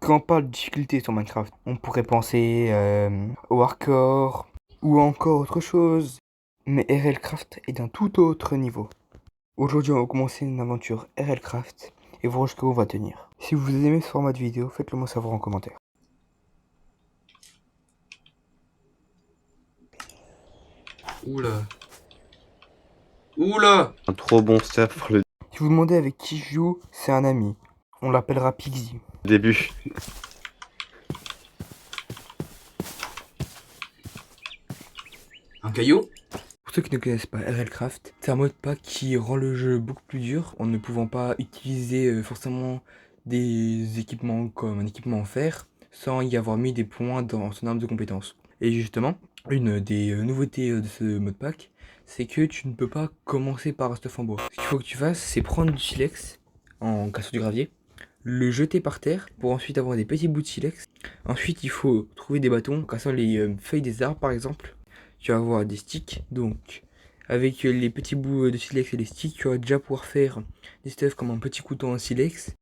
Quand on parle de difficulté sur Minecraft, on pourrait penser au hardcore ou encore autre chose. Mais RLCraft est d'un tout autre niveau. Aujourd'hui, on va commencer une aventure RLCraft et voir jusqu'où on va tenir. Si vous aimez ce format de vidéo, faites-le moi savoir en commentaire. Oula. Oula. Un trop bon stuff pour le Si vous demandez avec qui je joue, c'est un ami. On l'appellera Pixie. début. Un caillou? Pour ceux qui ne connaissent pas RLCraft, c'est un mode pack qui rend le jeu beaucoup plus dur en ne pouvant pas utiliser forcément des équipements comme un équipement en fer sans y avoir mis des points dans son arbre de compétences. Et justement, une des nouveautés de ce mode pack, c'est que tu ne peux pas commencer par un stuff en bois. Ce qu'il faut que tu fasses, c'est prendre du silex en cassant du gravier, le jeter par terre pour ensuite avoir des petits bouts de silex. Ensuite, il faut trouver des bâtons en cassant les feuilles des arbres par exemple. Tu vas avoir des sticks, donc avec les petits bouts de silex et les sticks, tu vas déjà pouvoir faire des stuff comme un petit couteau en silex.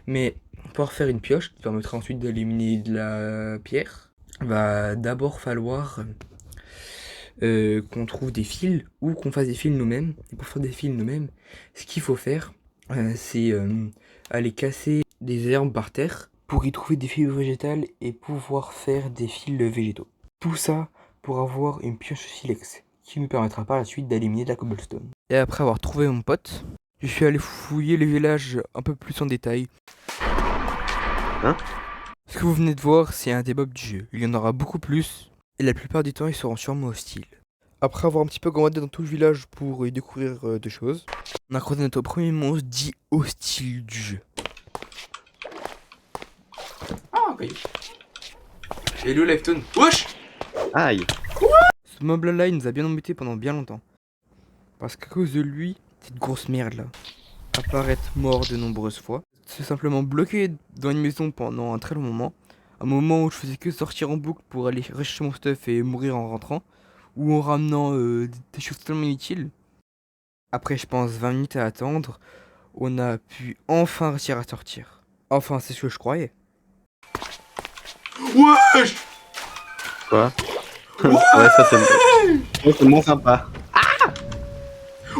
Mais pour pouvoir faire une pioche qui permettra ensuite d'éliminer de la pierre, va d'abord falloir qu'on trouve des fils ou qu'on fasse des fils nous-mêmes. Et pour faire des fils nous-mêmes, ce qu'il faut faire, c'est aller casser des herbes par terre pour y trouver des fibres végétales et pouvoir faire des fils végétaux. Tout ça pour avoir une pioche silex qui nous permettra par la suite d'éliminer de la cobblestone. Et après avoir trouvé mon pote, je suis allé fouiller les villages un peu plus en détail. Hein? Ce que vous venez de voir, c'est un des mobs du jeu. Il y en aura beaucoup plus, et la plupart du temps, ils seront sûrement hostiles. Après avoir un petit peu gambadé dans tout le village pour y découvrir des choses, on a croisé notre premier monstre dit hostile du jeu. Ah, un caillou. Hello, Lifetone. Wesh. Aïe. Ce mob-là, il nous a bien embêté pendant bien longtemps. Parce qu'à cause de lui, cette grosse merde-là, apparaître mort de nombreuses fois, c'est simplement bloqué dans une maison pendant un très long moment, un moment où je faisais que sortir en boucle pour aller rechercher mon stuff et mourir en rentrant, ou en ramenant des choses tellement inutiles. Après, je pense 20 minutes à attendre, on a pu enfin réussir à sortir. Enfin, c'est ce que je croyais. Wesh. Quoi? Ouais, ça c'est moins sympa.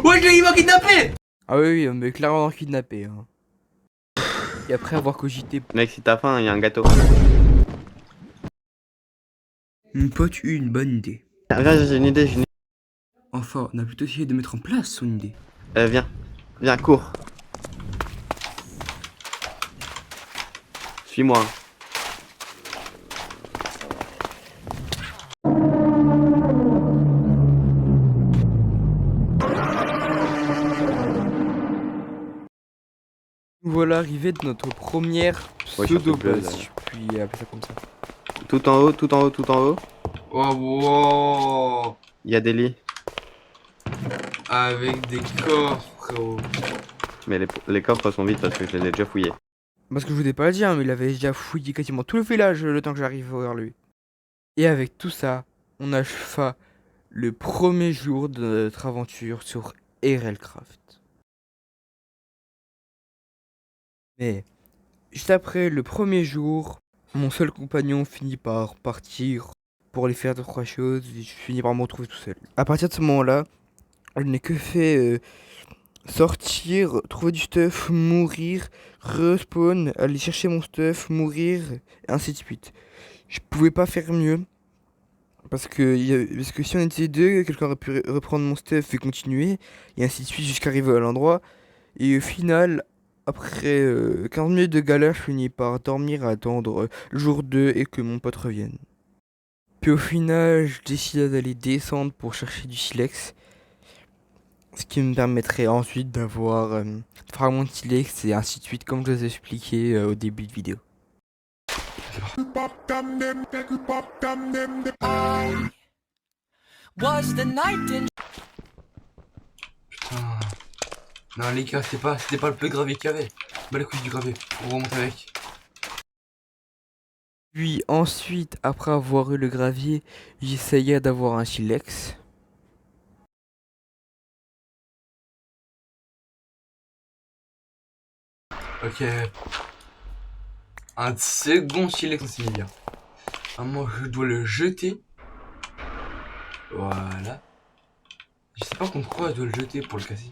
Wesh, il m'a kidnappé. Ah oui, on m'a clairement kidnappé. Hein. Et après avoir cogité, Mec, si t'as faim, il y a un gâteau. mon pote eut une bonne idée. Viens, j'ai une idée, j'ai une idée. Enfin, on a plutôt essayé de mettre en place son idée. Viens. Viens, cours. Suis-moi. Nous voilà arrivés de notre première Ouais, je suis un peu pseudo-base, bleu, là. si je puis appeler ça comme ça. Tout en haut, tout en haut, tout en haut. Oh, wow. Il y a des lits. Avec des coffres, frérot. Mais les coffres sont vides parce que je les ai déjà fouillés. Parce que je vous ai pas le dire, mais il avait déjà fouillé quasiment tout le village le temps que j'arrive vers lui. Et avec tout ça, on acheva le premier jour de notre aventure sur RLCraft. Mais juste après le premier jour, mon seul compagnon finit par partir pour aller faire 2-3 choses et je finis par me retrouver tout seul. À partir de ce moment-là, je n'ai que fait sortir, trouver du stuff, mourir, respawn, aller chercher mon stuff, mourir, et ainsi de suite. Je pouvais pas faire mieux. Parce que si on était deux, quelqu'un aurait pu reprendre mon stuff et continuer, et ainsi de suite jusqu'à arriver à l'endroit. Et au final, après 15 minutes de galère, je finis par dormir à attendre le jour 2 et que mon pote revienne. Puis au final, je décide d'aller descendre pour chercher du silex. Ce qui me permettrait ensuite d'avoir des fragments de silex et ainsi de suite, comme je vous ai expliqué au début de vidéo. Putain. Non, les gars, c'était pas le peu de gravier qu'il y avait. Bah, les couilles du gravier. On remonte avec. Puis ensuite, après avoir eu le gravier, j'essayais d'avoir un silex. Ok. Un second silex en similaire. Moi, je dois le jeter. Voilà. Je sais pas contre quoi je dois le jeter pour le casser.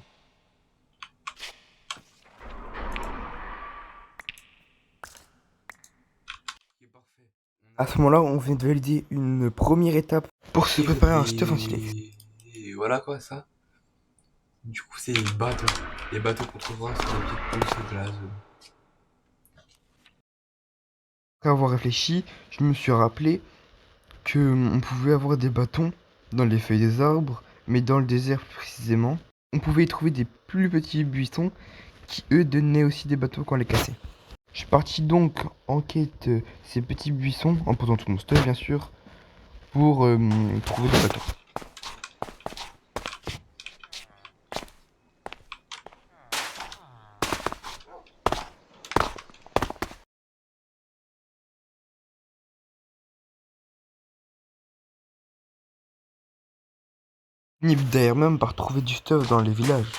Ok, parfait. À ce moment-là, on vient de valider une première étape pour se préparer un stuff en silex. Et voilà quoi, ça. Du coup, c'est les bateaux. Les bateaux qu'on trouvera sur les petites poules de glace. Après avoir réfléchi, je me suis rappelé que on pouvait avoir des bâtons dans les feuilles des arbres, mais dans le désert plus précisément, on pouvait y trouver des plus petits buissons qui eux donnaient aussi des bateaux quand on les cassait. Je suis parti donc en quête ces petits buissons, en posant tout mon stuff bien sûr, pour trouver des bateaux. Fini d'ailleurs même par trouver du stuff dans les villages.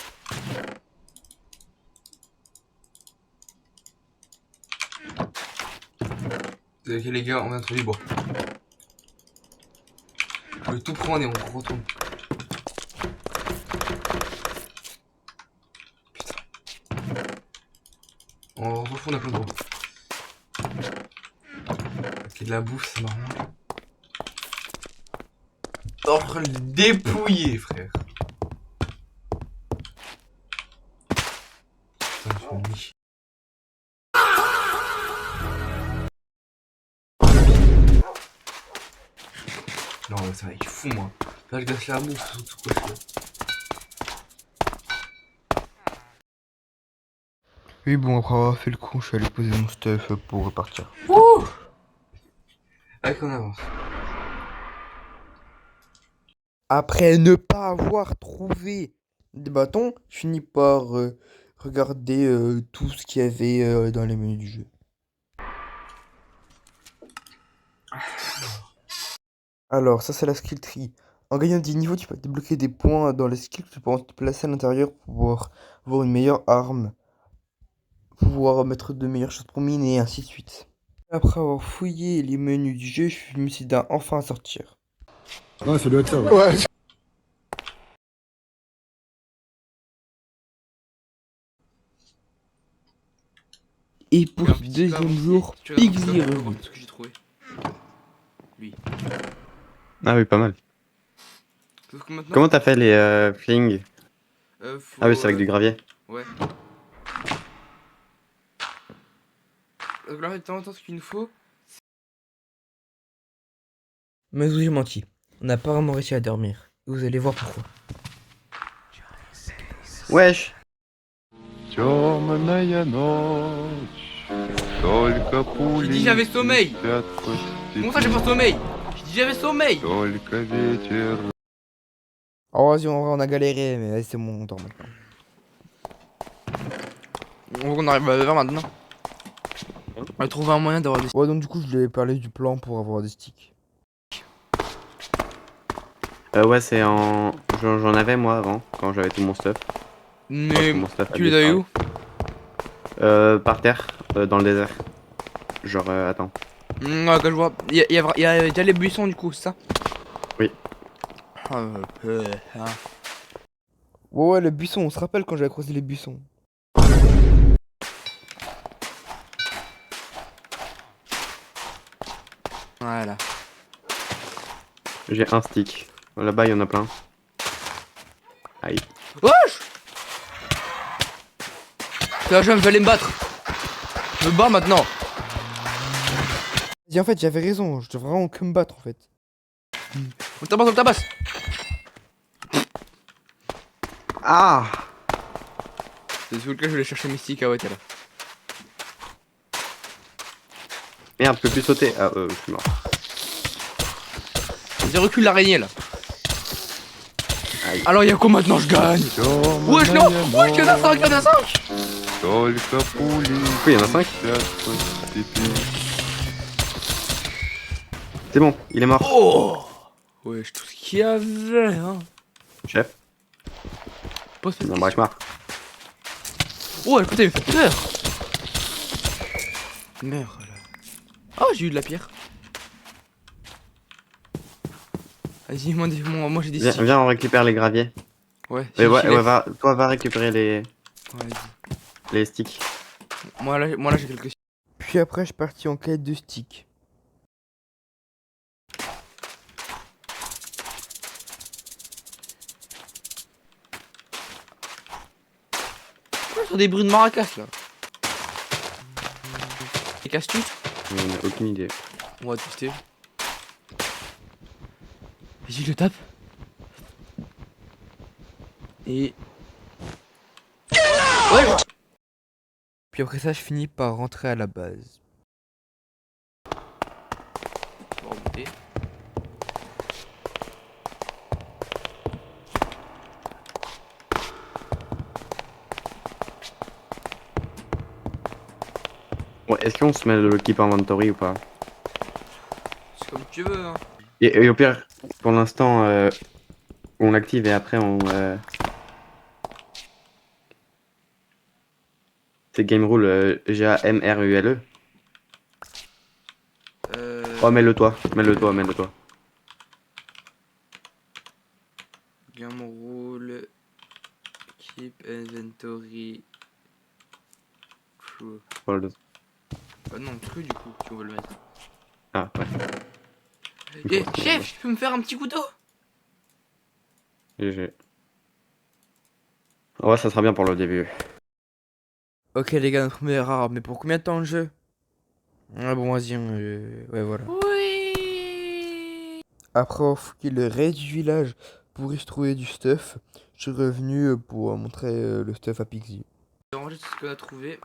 Ok les gars, on a trouvé du bois. Je vais tout prendre et on retourne. Putain. On s'en fout, on a plein de bois. Ok, de la bouffe, ça m'arrange. On va le dépouiller, frère. Putain, je suis une niche. Non, mais ça va, il est fou, moi. Là, je gâche la bouffe, surtout quoi je fais. Oui bon, après avoir fait le con, je suis allé poser mon stuff pour repartir. Ouh! Allez, qu'on avance. Après ne pas avoir trouvé des bâtons, je finis par regarder tout ce qu'il y avait dans les menus du jeu. Alors, ça c'est la skill tree. En gagnant des niveaux, tu peux débloquer des points dans les skills que tu peux te placer à l'intérieur pour pouvoir avoir une meilleure arme, pouvoir mettre de meilleures choses pour miner, et ainsi de suite. Après avoir fouillé les menus du jeu, je me suis dit enfin à sortir. Ouais, ça doit être ça. Ouais. Et pour Il y a un ce petit deuxième avancé, jour, tu regardes Piggy un est petit peu, revenu. ce que j'ai trouvé. Lui. Ah oui, pas mal. Sauf que maintenant, Comment t'as fait les flings? faut, Ah oui, c'est avec du gravier. Ouais. Donc là, de temps en temps, ce qu'il nous faut. Mais oui, j'ai menti. On n'a pas vraiment réussi à dormir. Vous allez voir pourquoi. Wesh! Темная ночь, только пули J'ai dit j'avais sommeil. летят по Comment ça, j'ai pas sommeil? J'ai dit j'avais sommeil. Только ветер. Oh, vas-y, on a galéré, mais allez, c'est bon, on dort maintenant. On arrive à le faire maintenant. On va trouver un moyen d'avoir des. Ouais, donc du coup, je lui ai parlé du plan pour avoir des sticks. Ouais, c'est en. J'en avais moi avant, quand j'avais tout mon stuff. Mais Tout mon stuff tu les as eu où? Par terre, dans le désert. Genre, attends. Ouais, que je vois. Il y a déjà les buissons du coup, c'est ça? Oui. Hein. Ouais, le buisson, on se rappelle quand j'avais croisé les buissons. Voilà. J'ai un stick. Là-bas, il y en a plein. Aïe. Wesh! Là, je vais aller me battre. Je me bats maintenant. Dis, en fait, j'avais raison, je devrais vraiment que me battre en fait. On le tabasse, on le tabasse. Ah! C'est sous le cas, je vais aller chercher mes sticks. Ah ouais, t'es là. Merde, je peux plus sauter. Ah, je suis mort. Vas-y, recule l'araignée là. Aïe. Alors, il y a quoi maintenant? Je gagne. Wesh, non! Wesh, il y en a 5, il y en a 5! Только пули Oui, il y en a 5. летят по степи. C'est bon, il est mort. Oh! Wesh, tout ce qu'il y avait, hein. Chef, Pose cette non, question. braque-marre. Oh, putain, il me fait peur! Merde, là. Oh, j'ai eu de la pierre. Vas-y, moi j'ai des Viens, sticks. viens, on récupère les graviers. Ouais, Toi, va récupérer Vas-y. les sticks. Moi là j'ai quelques sticks. Puis après, je suis parti en quête de sticks. Sur des bruits de maracas là. Et casses-tu? On a aucune idée. On va tester. Vas-y, je le tape. Et. Ouais! Puis après ça, je finis par rentrer à la base. On va remonter. Ouais, est-ce qu'on se met le keep inventory ou pas? C'est comme tu veux, hein. Et au pire, pour l'instant, on l'active et après on. C'est game rule GAMRULE. Oh, mets-le toi. Game rule. Keep inventory. True. Hold. Bah non, true du coup, si on veut le mettre. Ah, ouais. Eh, chef, tu peux me faire un petit couteau? GG. Ouais, ça sera bien pour le début. Ok les gars, notre première arme, mais pour combien de temps le jeu? Ah bon, vas-y, ouais voilà. Oui. Après avoir fouillé le reste du village pour y se trouver du stuff, je suis revenu pour montrer le stuff à Pixie. On va ranger tout ce qu'on a trouvé.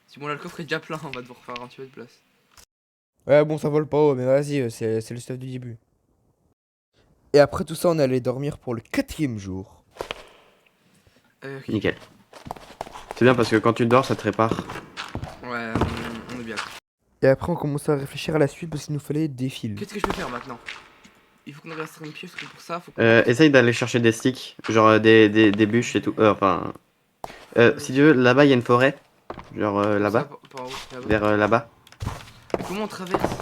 Si bon là le coffre est déjà plein, on va devoir faire un petit peu de place. Ouais bon ça vole pas haut, mais vas-y, c'est le stuff du début. Et après tout ça, on allait dormir pour le 4e jour. Ok. Nickel. C'est bien parce que quand tu dors, ça te répare. Ouais, on est bien. Et après, on commençait à réfléchir à la suite parce qu'il nous fallait des fils. Qu'est-ce que je peux faire maintenant? Il faut qu'on reste une pioche, pour ça, faut qu'on... Essaye d'aller chercher des sticks, genre des bûches et tout. Enfin. Si tu veux, là-bas, il y a une forêt. Genre là-bas. Par où? Là-bas. Vers là-bas. Mais comment on traverse?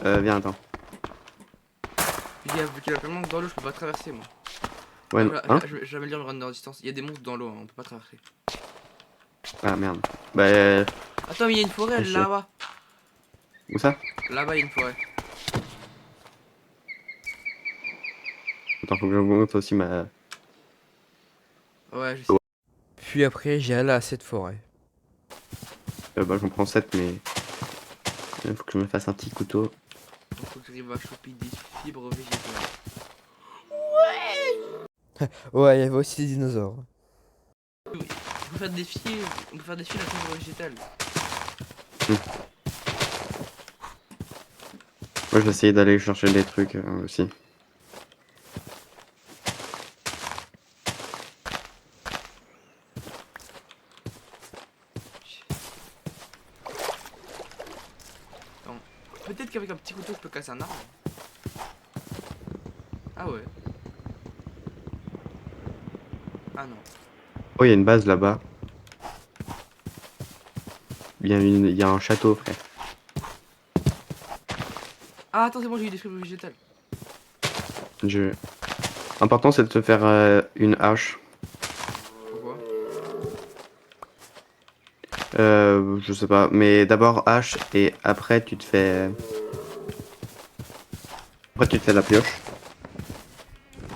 Viens, attends. Vu qu'il y a plein de monstres dans l'eau, je peux pas traverser moi. Ouais, hein? J'améliore le run distance. Il y a des monstres dans l'eau, hein, on peut pas traverser. Ah merde. Bah. Attends, mais il y a une forêt là-bas. Où ça? Là-bas, il y a une forêt. Attends, faut que j'augmente aussi ma. Ouais, je sais. Puis après, j'ai allé à cette forêt. Bah, j'en prends 7, mais. Il faut que je me fasse un petit couteau. Il faut que j'arrive à choper des fibres végétales. Ouais, il y avait aussi des dinosaures. On peut faire des fils, à fibres végétales. Moi, je vais essayer d'aller chercher des trucs aussi. Peut-être qu'avec un petit couteau, je peux casser un arbre. Ah ouais. Ah non. Oh, il y a une base là-bas. Il y a un château, frère. Ah attends, c'est bon, j'ai eu des fibres végétales. Important, c'est de te faire une hache. Pourquoi? Je sais pas. Mais d'abord hache et après tu te fais. Après tu te fais la pioche.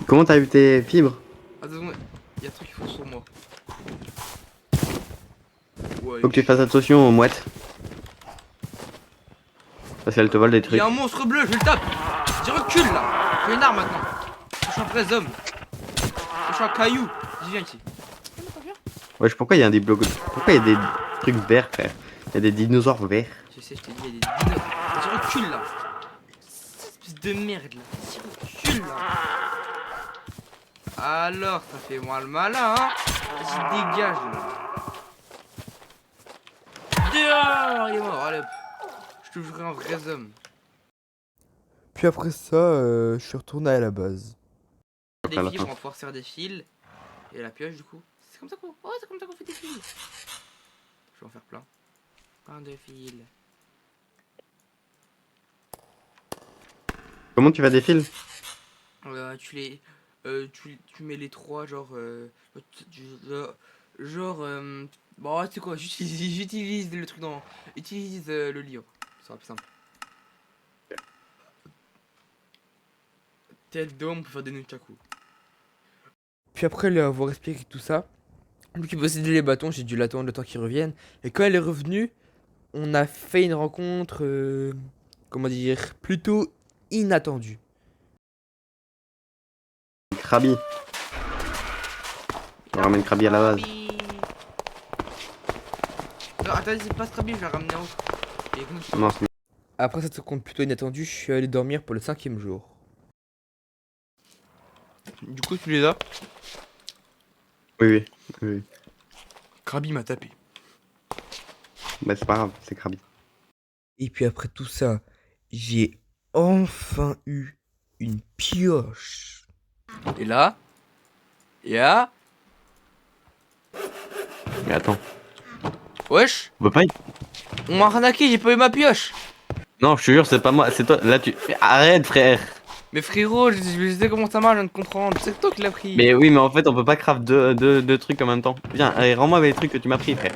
Comment t'as eu tes fibres? Attends, il y a un truc qu'il faut sur moi. Ouais, Faut que tu fasses attention aux mouettes. Parce qu'elles te volent des il y trucs. a un monstre bleu, je le tape. J'y recule là. J'ai une arme maintenant. Je suis un vrai homme. Je suis un caillou. J'y viens ici. Wesh, pourquoi il y a des blocs. Pourquoi il y a des trucs verts, frère? Il y a des dinosaures verts. Je sais, je t'ai dit, il y a des dinosaures. J'y recule là. Espèce de merde là. J'y recule là. Alors, ça fait moi le malin, hein. Vas-y, dégage là. Dehors, il est mort. Allez, je te jurerai un vrai homme. Puis après ça, je suis retourné à la base. Des fibres, on va pouvoir faire des fils. Et la pioche du coup. C'est comme ça qu'on fait des fils. Je vais en faire plein. Un de fil. Comment tu vas des fils? Tu les. Tu mets les trois, genre. Genre. Bon, tu sais quoi, j'utilise le truc dans. Utilise le livre. Ça sera plus simple. Tel dôme pour faire des nunchaku. Puis après avoir expliqué tout ça, lui qui possédait les bâtons, j'ai dû l'attendre le temps qu'il revienne. Et quand elle est revenue, on a fait une rencontre. Comment dire, plutôt inattendue. Krabi. On ramène Krabi à la base. Non, attendez, c'est pas Scrappy, je l'ai ramené en haut. Et Non, c'est- après cette rencontre plutôt inattendue, je suis allé dormir pour le 5e jour. Du coup, tu les as? oui, oui, oui, oui. Krabi m'a tapé. Bah, c'est pas grave, c'est Krabi. Et puis après tout ça, j'ai enfin eu une pioche. Et là, Mais attends, wesh, on peut pas y... on m'a arnaqué, j'ai pas eu ma pioche. Non, je te jure, c'est pas moi, c'est toi. Là, tu... Arrête, frère. Mais frérot, je sais comment ça marche, je viens de comprendre. C'est toi qui l'as pris. Mais oui, mais en fait, on peut pas craft deux trucs en même temps. Viens, allez, rends-moi les trucs que tu m'as pris, frère.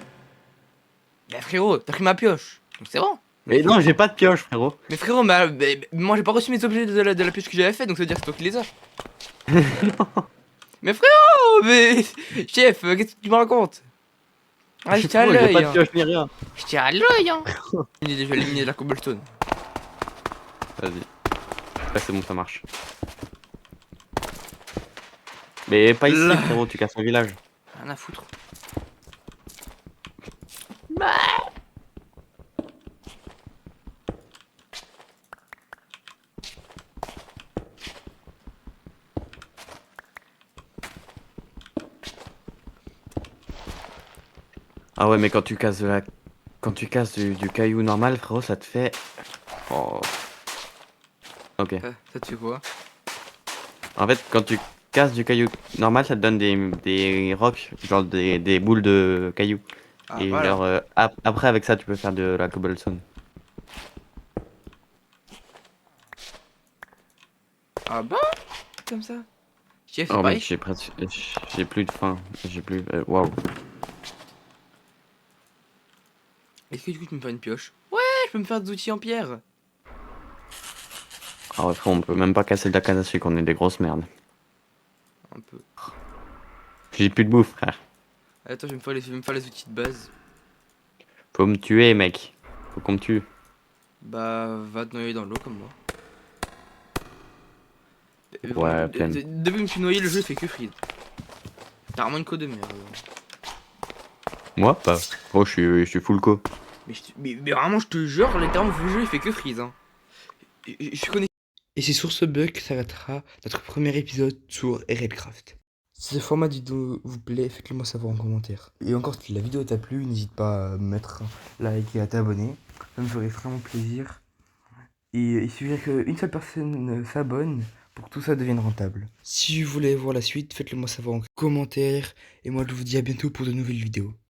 Mais frérot, t'as pris ma pioche. Donc c'est bon. Mais non, j'ai pas de pioche, frérot. Mais frérot, moi j'ai pas reçu mes objets de la pioche que j'avais fait, donc ça veut dire que c'est toi qui les as. Mais frérot, mais chef, qu'est-ce que tu me racontes? Ah, je tiens à Frérot, j'ai l'œil. pas de Hein. pioche ni rien. Je tiens à l'œil. Hein. Je vais éliminer de la cobblestone. Vas-y. Là, c'est bon, ça marche. Mais pas ici, Là. frérot, tu casses mon village. Rien à foutre. Ah ouais, mais quand tu casses de la... Quand tu casses du caillou normal, frérot, ça te fait... Oh. Ok. Ça te fait quoi? En fait, quand tu casses du caillou normal, ça te donne des rocs, genre des boules de cailloux. Ah, Et voilà. genre, après, avec ça, tu peux faire de la cobblestone. Ah bah? Comme ça. Chef, c'est Oh mec, pareil. j'ai presque... J'ai plus de faim. J'ai plus... Waouh. Est-ce que du coup tu me fais une pioche? Ouais, je peux me faire des outils en pierre. Ah ouais, frérot, on peut même pas casser de la canne à sucre, on est des grosses merdes. Un peu. J'ai plus de bouffe, frère. Attends, je vais me faire les outils de base. Faut me tuer, mec. Faut qu'on me tue. Bah, va te noyer dans l'eau comme moi. Ouais, pleine. Depuis que je me suis noyé, le jeu fait que freeze. T'as vraiment une code de merde. Moi, pas. Oh, je suis full co. Mais vraiment, je te jure, littéralement, le jeu il fait que freeze. Hein. Je connais. Et c'est sur ce bug que s'arrêtera notre premier épisode sur RLCraft. Si ce format de vidéo vous plaît, faites-le moi savoir en commentaire. Et encore, si la vidéo t'a plu, n'hésite pas à mettre un like et à t'abonner. Ça me ferait vraiment plaisir. Et il suffirait qu'une seule personne s'abonne pour que tout ça devienne rentable. Si vous voulez voir la suite, faites-le moi savoir en commentaire. Et moi, je vous dis à bientôt pour de nouvelles vidéos.